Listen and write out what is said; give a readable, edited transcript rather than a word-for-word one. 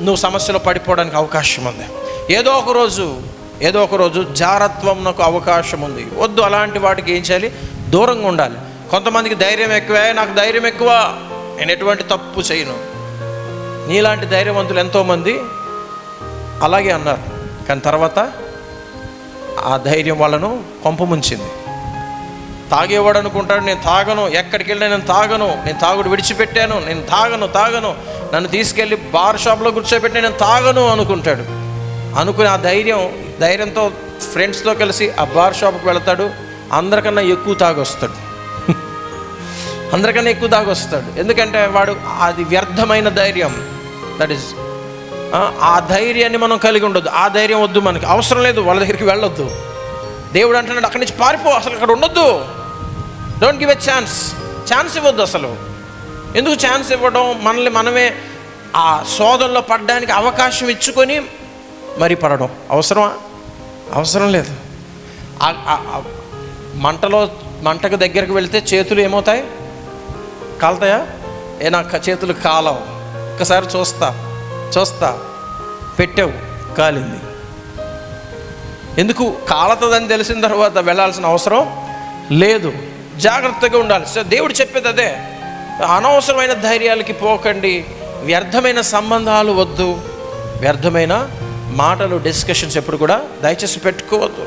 నువ్వు సమస్యలో పడిపోవడానికి అవకాశం ఉంది. ఏదో ఒక రోజు జారత్వంకు అవకాశం ఉంది. వద్దు, అలాంటి వాటికి ఏం చేయాలి? దూరంగా ఉండాలి. కొంతమందికి ధైర్యం ఎక్కువే, నాకు ధైర్యం ఎక్కువ, నేను ఎటువంటి తప్పు చేయను. నీలాంటి ధైర్యవంతులు ఎంతోమంది అలాగే అన్నారు, కానీ తర్వాత ఆ ధైర్యం వాళ్ళను కొంపముంచింది. తాగేవాడు అనుకుంటాడు, నేను తాగను, ఎక్కడికి వెళ్ళినా నేను తాగను, నేను తాగుడు విడిచిపెట్టాను, నేను తాగను, నన్ను తీసుకెళ్ళి బార్ షాప్లో కూర్చోబెట్టి నేను తాగను అనుకుంటాడు. అనుకుని ఆ ధైర్యంతో ఫ్రెండ్స్తో కలిసి ఆ బార్ షాప్కి వెళ్తాడు. అందరికన్నా ఎక్కువ తాగొస్తాడు. ఎందుకంటే వాడు అది వ్యర్థమైన ధైర్యం. దట్ ఈస్ ఆ ధైర్యాన్ని మనం కలిగి ఉండొద్దు. ఆ ధైర్యం వద్దు, మనకి అవసరం లేదు. వాళ్ళ దగ్గరికి వెళ్ళొద్దు. దేవుడు అంటున్నాడు, అక్కడి నుంచి పారిపో, అసలు అక్కడ ఉండొద్దు. డోంట్ గివ్ ఎ ఛాన్స్ ఇవ్వద్దు. అసలు ఎందుకు ఛాన్స్ ఇవ్వడం? మనల్ని మనమే ఆ శోధనలో పడడానికి అవకాశం ఇచ్చుకొని మరి పడడం అవసరమా? అవసరం లేదు. మంటకు దగ్గరకు వెళ్తే చేతులు ఏమవుతాయి? కాలుతాయా? నాకు చేతులు కాలవు. ఒక్కసారి చూస్తా పెట్టావు, కాలింది. ఎందుకు? కాలుతుందని తెలిసిన తర్వాత వెళ్ళాల్సిన అవసరం లేదు. జాగ్రత్తగా ఉండాలి. సో దేవుడు చెప్పేది అదే. అనవసరమైన ధైర్యాలకి పోకండి. వ్యర్థమైన సంబంధాలు వద్దు. వ్యర్థమైన మాటలు, డిస్కషన్స్ ఎప్పుడు కూడా దయచేసి పెట్టుకోవద్దు.